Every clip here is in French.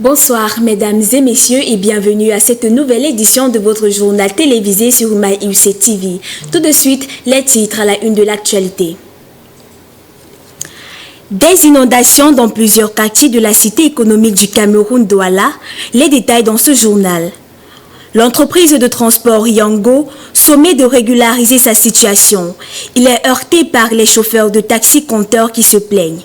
Bonsoir mesdames et messieurs et bienvenue à cette nouvelle édition de votre journal télévisé sur MyUC TV. Tout de suite, les titres à la une de l'actualité. Des inondations dans plusieurs quartiers de la cité économique du Cameroun, Douala. Les détails dans ce journal. L'entreprise de transport Yango sommet de régulariser sa situation. Il est heurté par les chauffeurs de taxi-compteurs qui se plaignent.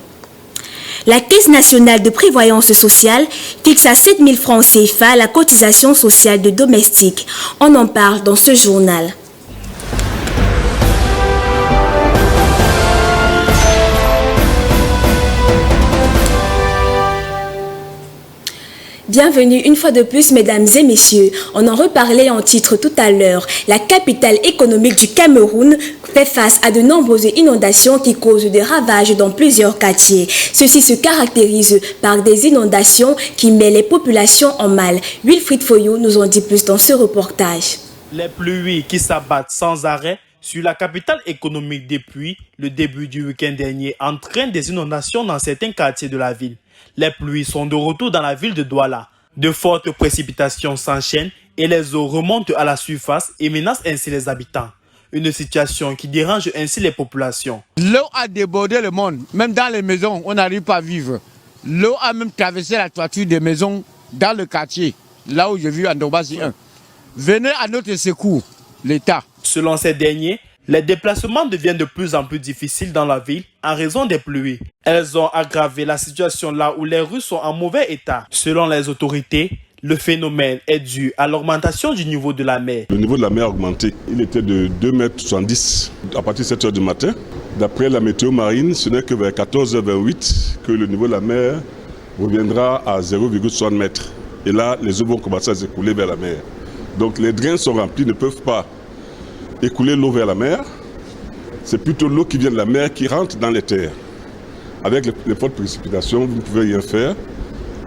La Caisse nationale de prévoyance sociale fixe à 7 000 francs CFA la cotisation sociale de domestiques. On en parle dans ce journal. Bienvenue une fois de plus, mesdames et messieurs. On en reparlait en titre tout à l'heure. La capitale économique du Cameroun fait face à de nombreuses inondations qui causent des ravages dans plusieurs quartiers. Ceci se caractérise par des inondations qui mettent les populations en mal. Wilfried Foyou nous en dit plus dans ce reportage. Les pluies qui s'abattent sans arrêt sur la capitale économique depuis le début du week-end dernier entraînent des inondations dans certains quartiers de la ville. Les pluies sont de retour dans la ville de Douala. De fortes précipitations s'enchaînent et les eaux remontent à la surface et menacent ainsi les habitants. Une situation qui dérange ainsi les populations. L'eau a débordé le monde, même dans les maisons, on n'arrive pas à vivre. L'eau a même traversé la toiture des maisons dans le quartier, là où j'ai vu Andobasi 1. Venez à notre secours, l'État. Selon ces derniers, les déplacements deviennent de plus en plus difficiles dans la ville en raison des pluies. Elles ont aggravé la situation là où les rues sont en mauvais état. Selon les autorités, le phénomène est dû à l'augmentation du niveau de la mer. Le niveau de la mer a augmenté. Il était de 2,70 m à partir de 7 h du matin. D'après la météo marine, ce n'est que vers 14h28 que le niveau de la mer reviendra à 0,60 m. Et là, les eaux vont commencer à s'écouler vers la mer. Donc les drains sont remplis, ne peuvent pas écouler l'eau vers la mer. C'est plutôt l'eau qui vient de la mer qui rentre dans les terres. Avec les fortes précipitations, vous ne pouvez rien faire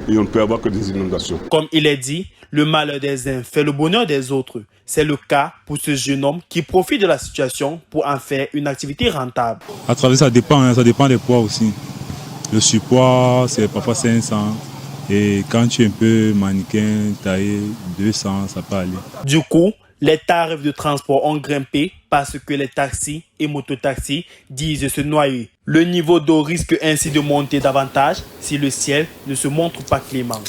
et on ne peut avoir que des inondations. Comme il est dit, le malheur des uns fait le bonheur des autres. C'est le cas pour ce jeune homme qui profite de la situation pour en faire une activité rentable. À travers ça dépend des poids aussi. Le surpoids, c'est parfois 500. Et quand tu es un peu mannequin, taillé, 200, ça peut aller. Du coup, les tarifs de transport ont grimpé parce que les taxis et mototaxis disent se noyer. Le niveau d'eau risque ainsi de monter davantage si le ciel ne se montre pas clément.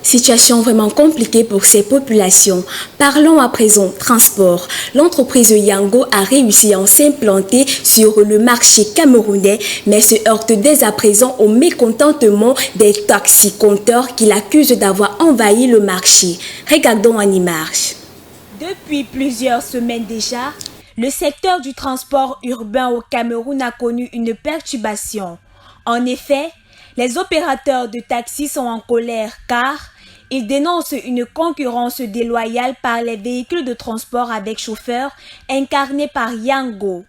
Situation vraiment compliquée pour ces populations. Parlons à présent transport. L'entreprise Yango a réussi à s'implanter sur le marché camerounais, mais se heurte dès à présent au mécontentement des taxi-compteurs qui l'accusent d'avoir envahi le marché. Regardons en image. Depuis plusieurs semaines déjà, le secteur du transport urbain au Cameroun a connu une perturbation. En effet, les opérateurs de taxi sont en colère car ils dénoncent une concurrence déloyale par les véhicules de transport avec chauffeurs incarnés par Yango.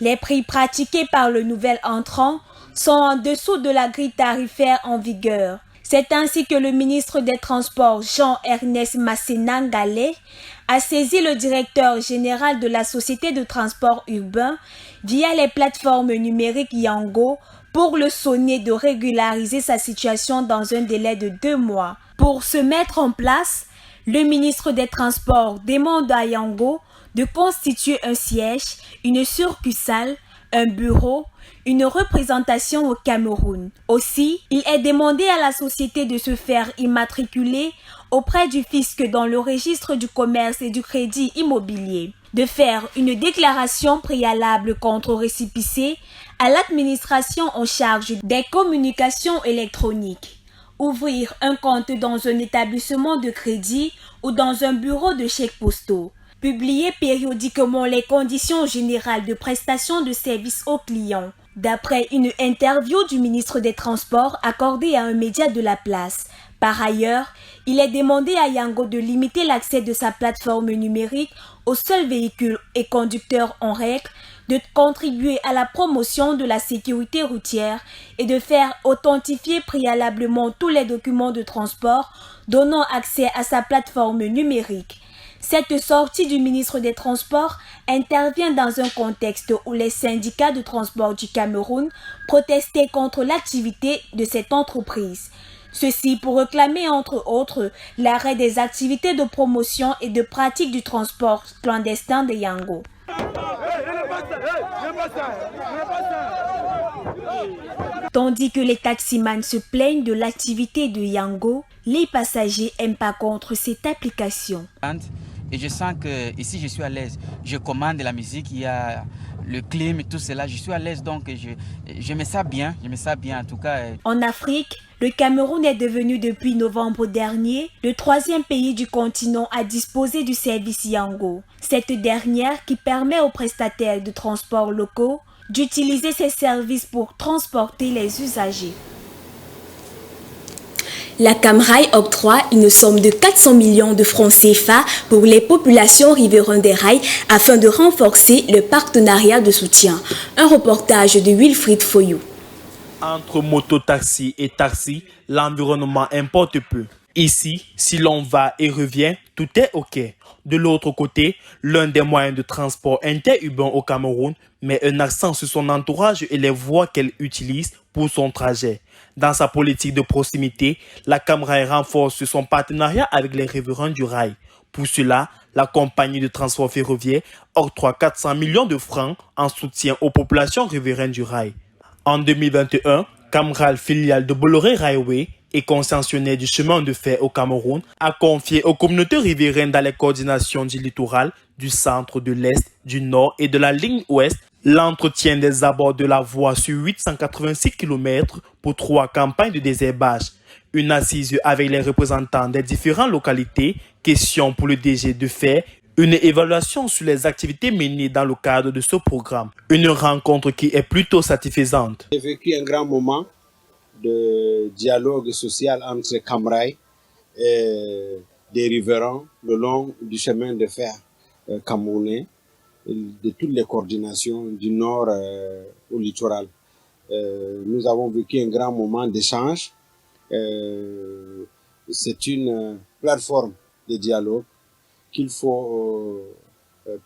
Les prix pratiqués par le nouvel entrant sont en dessous de la grille tarifaire en vigueur. C'est ainsi que le ministre des Transports, Jean-Ernest Masséna-Ngalé, a saisi le directeur général de la Société de transport urbain via les plateformes numériques Yango pour le sonner de régulariser sa situation dans un délai de 2 mois. Pour se mettre en place, le ministre des Transports demande à Yango de constituer un siège, une succursale, un bureau, une représentation au Cameroun. Aussi, il est demandé à la société de se faire immatriculer auprès du fisc dans le registre du commerce et du crédit immobilier, de faire une déclaration préalable contre récépissé à l'administration en charge des communications électroniques, ouvrir un compte dans un établissement de crédit ou dans un bureau de chèques postaux, publier périodiquement les conditions générales de prestation de services aux clients. D'après une interview du ministre des Transports accordée à un média de la place. Par ailleurs, il est demandé à Yango de limiter l'accès de sa plateforme numérique aux seuls véhicules et conducteurs en règle, de contribuer à la promotion de la sécurité routière et de faire authentifier préalablement tous les documents de transport donnant accès à sa plateforme numérique. Cette sortie du ministre des Transports intervient dans un contexte où les syndicats de transport du Cameroun protestaient contre l'activité de cette entreprise. Ceci pour réclamer entre autres l'arrêt des activités de promotion et de pratique du transport clandestin de Yango. Tandis que les taximans se plaignent de l'activité de Yango, les passagers aiment par contre cette application. Et je sens que ici je suis à l'aise. Je commande la musique, il y a le clim et tout cela. Je suis à l'aise donc je me sens bien. En tout cas. En Afrique, le Cameroun est devenu depuis novembre dernier le 3e pays du continent à disposer du service Yango. Cette dernière qui permet aux prestataires de transport locaux d'utiliser ces services pour transporter les usagers. La Camrail octroie une somme de 400 millions de francs CFA pour les populations riveraines des rails afin de renforcer le partenariat de soutien. Un reportage de Wilfried Foyou. Entre moto-taxi et taxi, l'environnement importe peu. Ici, si l'on va et revient, tout est OK. De l'autre côté, l'un des moyens de transport interurbain au Cameroun met un accent sur son entourage et les voies qu'elle utilise pour son trajet. Dans sa politique de proximité, la Camrail renforce son partenariat avec les riverains du rail. Pour cela, la compagnie de transport ferroviaire octroie 400 millions de francs en soutien aux populations riveraines du rail. En 2021, Camrail, filiale de Bolloré Railway et concessionnaire du chemin de fer au Cameroun, a confié aux communautés riveraines dans les coordinations du littoral, du centre, de l'est, du nord et de la ligne ouest l'entretien des abords de la voie sur 886 km pour 3 campagnes de désherbage. Une assise avec les représentants des différentes localités, question pour le DG de faire une évaluation sur les activités menées dans le cadre de ce programme. Une rencontre qui est plutôt satisfaisante. J'ai vécu un grand moment de dialogue social entre Camrail et des riverains le long du chemin de fer camerounais, de toutes les coordinations du nord au littoral. Nous avons vécu un grand moment d'échange. C'est une plateforme de dialogue qu'il faut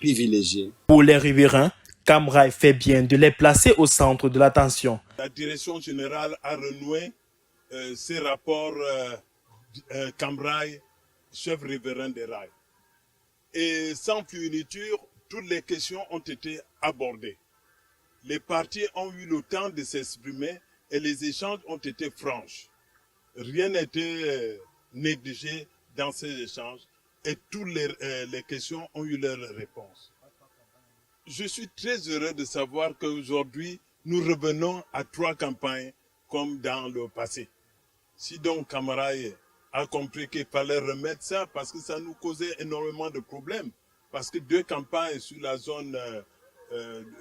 privilégier. Pour les riverains, Camrail fait bien de les placer au centre de l'attention. La direction générale a renoué ses rapports Camrail, chef riverain des rails. Et sans fourniture, toutes les questions ont été abordées. Les parties ont eu le temps de s'exprimer et les échanges ont été francs. Rien n'a été négligé dans ces échanges et toutes les questions ont eu leur réponse. Je suis très heureux de savoir qu'aujourd'hui, nous revenons à 3 campagnes comme dans le passé. Si donc Camrail a compris qu'il fallait remettre ça parce que ça nous causait énormément de problèmes. Parce que 2 campagnes sur la zone,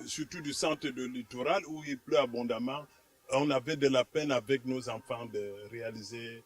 surtout du centre de littoral où il pleut abondamment, on avait de la peine avec nos enfants de réaliser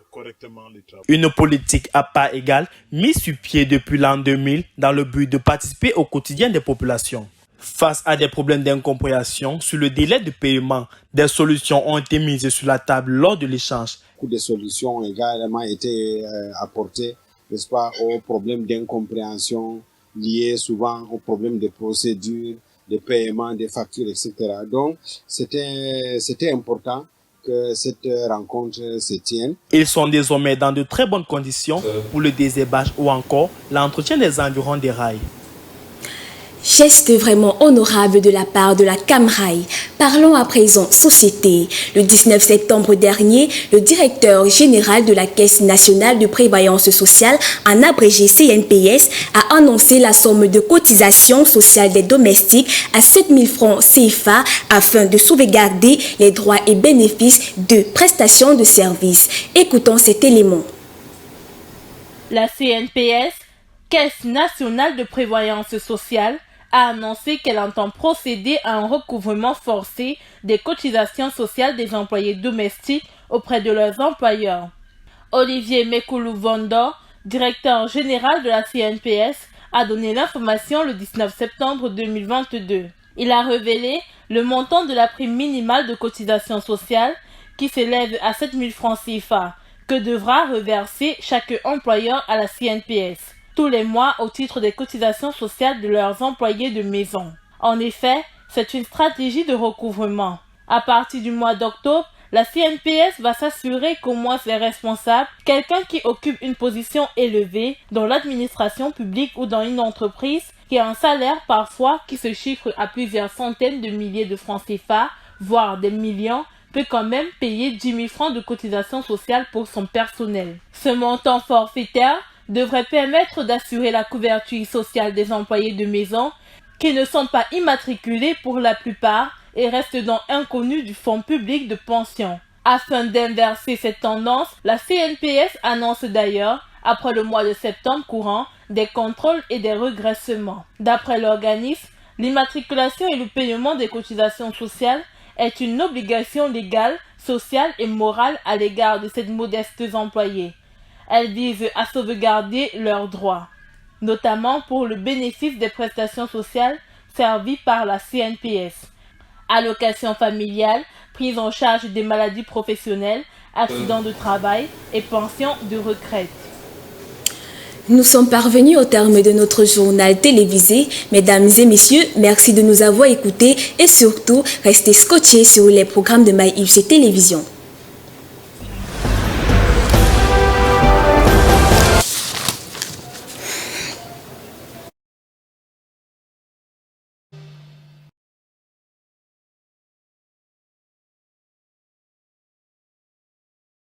correctement les travaux. Une politique à pas égal mise sur pied depuis l'an 2000 dans le but de participer au quotidien des populations. Face à des problèmes d'incompréhension sur le délai de paiement, des solutions ont été mises sur la table lors de l'échange. Beaucoup de solutions ont également été apportées, n'est-ce pas, aux problèmes d'incompréhension liés souvent aux problèmes de procédure, de paiement, des factures, etc. Donc, c'était important que cette rencontre se tienne. Ils sont désormais dans de très bonnes conditions pour le désherbage ou encore l'entretien des environs des rails. Geste vraiment honorable de la part de la Camrail. Parlons à présent société. Le 19 septembre dernier, le directeur général de la Caisse nationale de prévoyance sociale, en abrégé CNPS, a annoncé la somme de cotisation sociale des domestiques à 7 000 francs CFA afin de sauvegarder les droits et bénéfices de prestations de services. Écoutons cet élément. La CNPS, Caisse nationale de prévoyance sociale, a annoncé qu'elle entend procéder à un recouvrement forcé des cotisations sociales des employés domestiques auprès de leurs employeurs. Olivier Mekulu-Vondo, directeur général de la CNPS, a donné l'information le 19 septembre 2022. Il a révélé le montant de la prime minimale de cotisation sociale qui s'élève à 7 000 francs CFA que devra reverser chaque employeur à la CNPS tous les mois au titre des cotisations sociales de leurs employés de maison. En effet, c'est une stratégie de recouvrement. À partir du mois d'octobre, La CNPS va s'assurer qu'au moins ses responsables, quelqu'un qui occupe une position élevée dans l'administration publique ou dans une entreprise, qui a un salaire parfois qui se chiffre à plusieurs centaines de milliers de francs CFA, voire des millions, peut quand même payer 10 000 francs de cotisation sociale pour son personnel. Ce montant forfaitaire devrait permettre d'assurer la couverture sociale des employés de maison qui ne sont pas immatriculés pour la plupart et restent donc inconnus du fonds public de pension. Afin d'inverser cette tendance, la CNPS annonce d'ailleurs, après le mois de septembre courant, des contrôles et des regressements. D'après l'organisme, l'immatriculation et le paiement des cotisations sociales est une obligation légale, sociale et morale à l'égard de ces modestes employés. Elle vise à sauvegarder leurs droits, notamment pour le bénéfice des prestations sociales servies par la CNPS. Allocation familiale, prise en charge des maladies professionnelles, accidents de travail et pension de retraite. Nous sommes parvenus au terme de notre journal télévisé. Mesdames et messieurs, merci de nous avoir écoutés et surtout, restez scotchés sur les programmes de MyIFC Télévision.